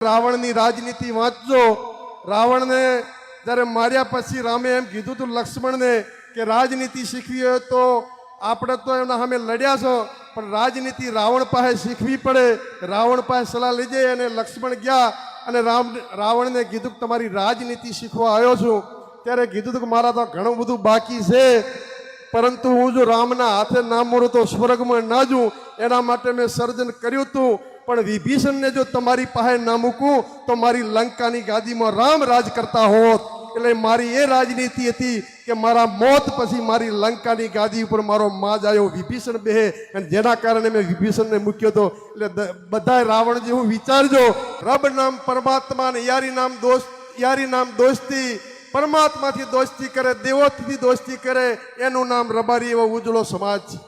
રાવણની રાજનીતિ વાંચજો। રાવણને જ્યારે માર્યા પછી રામે એમ કીધું હતું લક્ષ્મણને કે રાજનીતિ શીખવી હોય તો આપણે તો એમના સામે લડ્યા છો, પણ રાજનીતિ રાવણ પાસે શીખવી પડે। રાવણ પાસે સલાહ લઈ જાય અને લક્ષ્મણ ગયા અને રાવણને કીધું કે તમારી રાજનીતિ શીખવા આવ્યો છું। ત્યારે કીધું હતું કે મારા તો ઘણું બધું બાકી છે, પરંતુ હું જો રામના હાથે ના મરું તો સ્વર્ગમાં ના જઉં, એના માટે મેં સર્જન કર્યું હતું। પણ વિભીષણને જો તમારી પાસે ના મૂકું તો મારી લંકાની ગાદીમાં રામ રાજ કરતા હોત। એટલે મારી એ રાજનીતિ હતી કે મારા મોત પછી મારી લંકાની ગાદી ઉપર મારો માજ આવ્યો વિભીષણ બેહે, અને જેના કારણે મેં વિભીષણને મૂક્યો હતો। એટલે બધા રાવણ જેવું વિચારજો। રબ નામ પરમાત્મા ને યારી નામ દોસ્તી, પરમાત્માથી દોસ્તી કરે, દેવોથી દોસ્તી કરે, એનું નામ રબારી એવો ઉજળો સમાજ છે।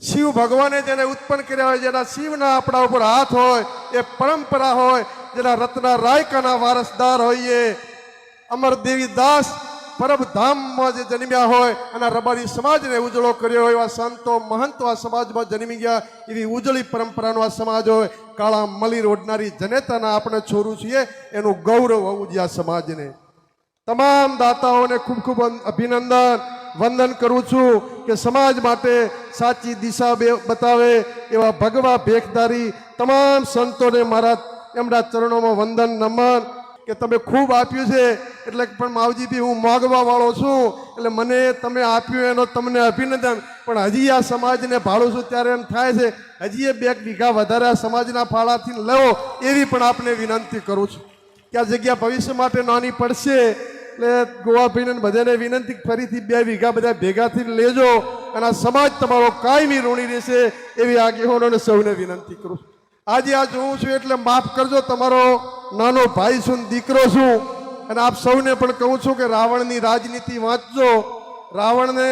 શિવ ભગવાને જેને ઉત્પન્ન કર્યા હોય, જેના શિવના આપણા ઉપર હાથ હોય, એ પરંપરા હોય, જેના રત્ના રાયકાના વારસદાર હોઈએ, અમરદેવી દાસ પરબધામમાં જે જન્મ્યા હોય અને રબારી સમાજને ઉજળો કર્યો હોય, એવા સંતો મહંતો આ સમાજમાં જન્મી ગયા, એવી ઉજળી પરંપરાનો આ સમાજ હોય। કાળા મલી રોડનારી જનેતાના આપણે છોરું છીએ, એનું ગૌરવ હોવું જોઈએ આ સમાજને। તમામ દાતાઓને ખૂબ ખૂબ અભિનંદન વંદન કરું છું કે સમાજ માટે સાચી દિશા બતાવે એવા ભગવા ભેખધારી તમામ સંતોને મારા એમના ચરણોમાં વંદન નમન કે તમે ખૂબ આપ્યું છે। એટલે પણ માવજીભી હું માગવા વાળો છું, એટલે મને તમે આપ્યું એનો તમને અભિનંદન। પણ હજી આ સમાજને ભાડું છું ત્યારે એમ થાય છે હજી એ 2 વીઘા વધારે આ સમાજના ફાળાથી લો, એવી પણ આપને વિનંતી કરું છું કે આ જગ્યા ભવિષ્ય માટે નાની પડશે। એટલે ગોવાભાઈને બધાને વિનંતી ફરીથી 2 વીઘા બધા ભેગાથી લેજો, અને આ સમાજ તમારો કાયમી ઋણી રહેશે, એવી આગેવાનોને સૌને વિનંતી કરું છું। આજે આ જોઉં છું એટલે માફ કરજો, તમારો નાનો ભાઈ છું, દીકરો છું, અને આપ સૌને પણ કહું છું કે રાવણની રાજનીતિ વાંચજો। રાવણને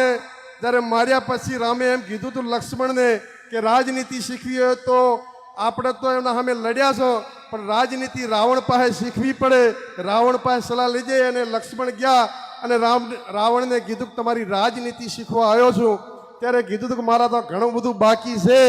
જ્યારે માર્યા પછી રામે એમ કીધું હતું લક્ષ્મણને કે રાજનીતિ શીખવી હોય તો આપણે તો એમના સામે લડ્યા છો, પણ રાજનીતિ રાવણ પાસે શીખવી પડે। રાવણ પાસે સલાહ લઈ જાય અને લક્ષ્મણ ગયા અને રાવણને કીધું કે તમારી રાજનીતિ શીખવા આવ્યો છું। ત્યારે કીધું હતું કે મારા તો ઘણું બધું બાકી છે,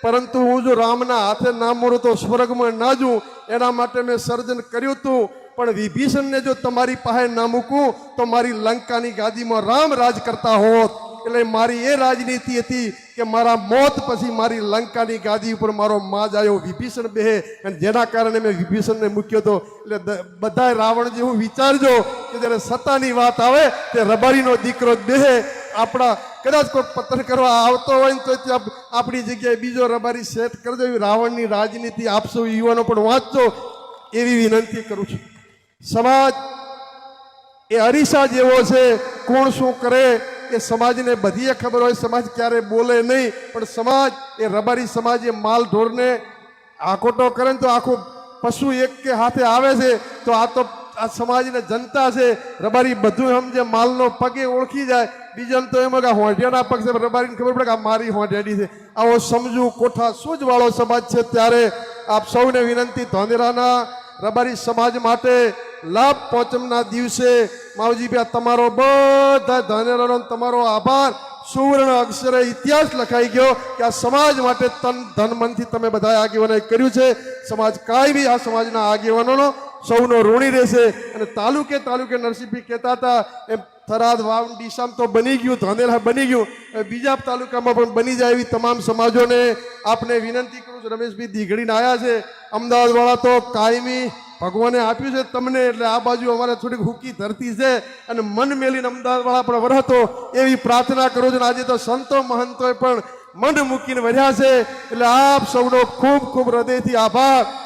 પરંતુ હું જો રામના હાથે ના મરું તો સ્વર્ગમાં ના જઉં, એના માટે મેં સર્જન કર્યું હતું। પણ વિભીષણને જો તમારી પાસે ના મૂકું તો મારી લંકાની ગાદીમાં રામ રાજ કરતા હોત। એટલે મારી એ રાજનીતિ હતી કે મારા મોત પછી મારી લંકાની ગાદી ઉપર મારો માજ આવ્યો વિભીષણ બેહે, અને જેના કારણે મેં વિભીષણને મૂક્યો હતો। એટલે બધા રાવણ જેવું વિચારજો કે જ્યારે સત્તાની વાત આવે તે રબારીનો દીકરો બેહે। આપણા કદાચ કોઈ પતન કરવા આવતો હોય ને તો આપણી જગ્યાએ બીજો રબારી સેટ કરજો, એવી રાવણની રાજનીતિ આપ સૌ યુવાનો પણ વાંચજો, એવી વિનંતી કરું છું। સમાજ એ અરીસા જેવો છે, કોણ શું કરે એ સમાજને બધી ખબર હોય, સમાજ ક્યારે બોલે નહીં, પણ સમાજ એ રબારી સમાજ એ માલ ઢોરને આકોટો કરે ને તો આખું પશુ એક કે હાથે આવે છે, તો આ સમાજને જનતા છે, રબારી બધું સમજે, માલનો પગે ઓળખી જાય। બીજાને તો એમ કે હોંઢિયાના પગ છે, રબારીને ખબર પડે કે આ મારી હોંઢિયાડી છે। આવો સમજુ કોઠા સૂઝવાળો સમાજ છે। ત્યારે આપ સૌને વિનંતી, ધોંધેરાના રબારી સમાજ માટે લાભ પાંચમના દિવસે માવજીભાઈ તમારો બધા ધનેરાનો તમારો આભાર। સુવર્ણ અક્ષરે ઇતિહાસ લખાઈ ગયો કે આ સમાજ માટે તન ધન મનથી તમે બધા આગેવાનોએ કર્યું છે। સમાજ કાયમી આ સમાજના આગેવાનોનો સૌનો ઋણી રહેશે। અને તાલુકે નરસિંહભાઈ કહેતા હતા એમ થરાદ વાવ ડીસામ તો બની ગયું, ધાનેરા બની ગયું, બીજા તાલુકામાં પણ બની જાય એવી તમામ સમાજોને આપને વિનંતી કરું છું। રમેશભાઈ દીઘડીને આવ્યા છે, અમદાવાદવાળા તો કાયમી ભગવાને આપ્યું છે તમને, એટલે આ બાજુ અમારે થોડીક હુકી ધરતી છે અને મન મેલીને અમદાવાદવાળા પણ વરહતો, એવી પ્રાર્થના કરું છું। આજે તો સંતો મહંતોએ પણ મન મૂકીને વર્યા છે, એટલે આપ સૌનો ખૂબ ખૂબ હૃદયથી આભાર।